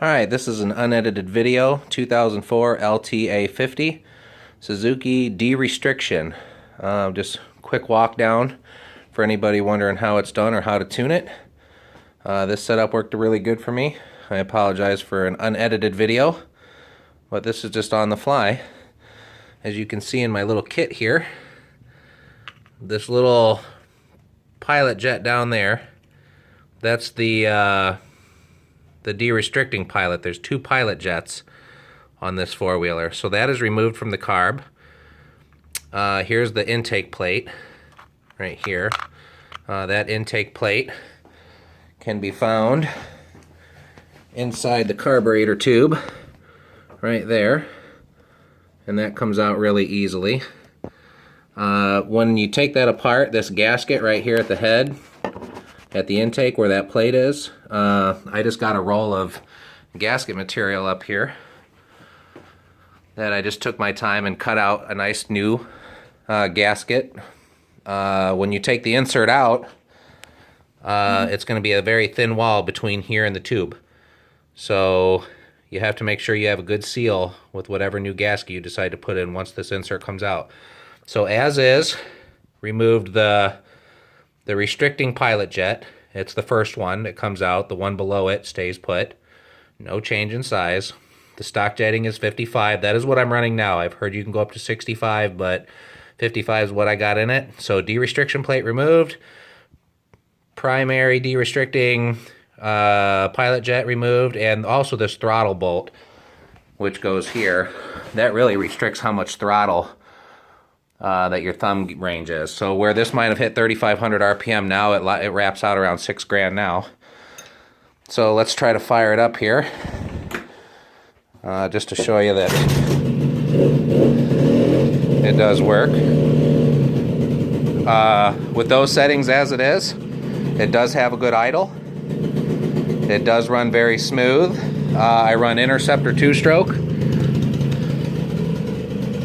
Alright, this is an unedited video, 2004 LTA50 Suzuki de-restriction. Just quick walk down for anybody wondering how it's done or how to tune it. This setup worked really good for me. I apologize for an unedited video, but this is just on the fly. As you can see in my little kit here, this little pilot jet down there, that's the de-restricting pilot. There's two pilot jets on this four-wheeler, so that is removed from the carb. Here's the intake plate right here. That intake plate can be found inside the carburetor tube right there, and that comes out really easily. When you take that apart, this gasket right here at the head, at the intake where that plate is, I just got a roll of gasket material up here that I just took my time and cut out a nice new gasket. When you take the insert out, it's going to be a very thin wall between here and the tube. So you have to make sure you have a good seal with whatever new gasket you decide to put in once this insert comes out. So as is, removed the restricting pilot jet. It's the first one that comes out. The one below it stays put. No change in size. The stock jetting is 55. That is what I'm running now. I've heard you can go up to 65, but 55 is what I got in it. So de-restriction plate removed. Primary de-restricting pilot jet removed. And also this throttle bolt, which goes here. That really restricts how much throttle that your thumb range is. So where this might have hit 3,500 RPM now, it wraps out around $6,000 now. So let's try to fire it up here, just to show you that it does work. With those settings as it is, it does have a good idle. It does run very smooth. I run Interceptor 2-stroke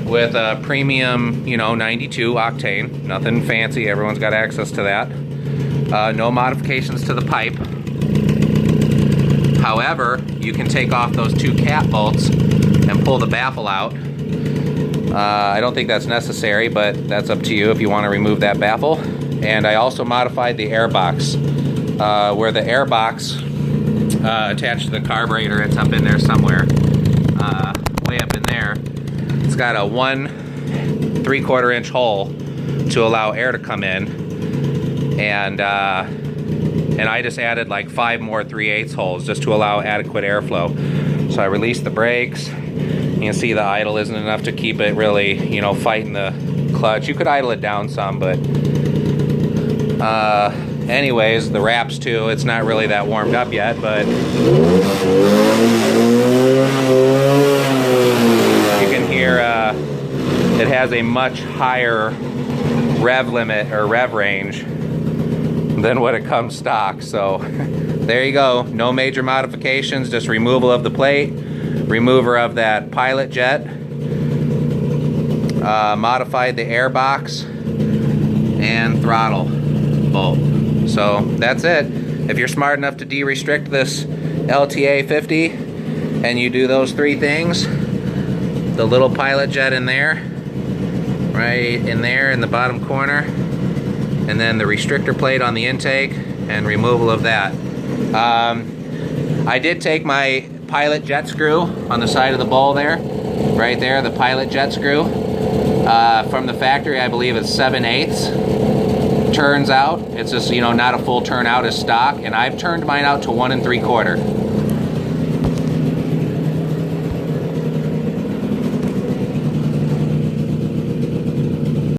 with a premium, 92 octane. Nothing fancy, everyone's got access to that. No modifications to the pipe. However, you can take off those two cap bolts and pull the baffle out. I don't think that's necessary, but that's up to you if you want to remove that baffle. And I also modified the air box. Where the air box attached to the carburetor, it's up in there somewhere, way up in there. It's got a 1 3/4 inch hole to allow air to come in, and I just added like 5 more 3/8 holes just to allow adequate airflow. So I released the brakes. You can see the idle isn't enough to keep it really, fighting the clutch. You could idle it down some, but anyways, the wraps too. It's not really that warmed up yet, but you can hear it has a much higher rev limit or rev range than what it comes stock. So there you go. No major modifications, just removal of the plate, remover of that pilot jet, modified the air box, and throttle bolt. So that's it. If you're smart enough to de-restrict this LTA50 and you do those 3 things, the little pilot jet in there, right in there in the bottom corner, and then the restrictor plate on the intake and removal of that. I did take my pilot jet screw on the side of the bowl there, right there, the pilot jet screw. From the factory, I believe it's 7/8 turns out. It's just, not a full turn out as stock, and I've turned mine out to 1 3/4.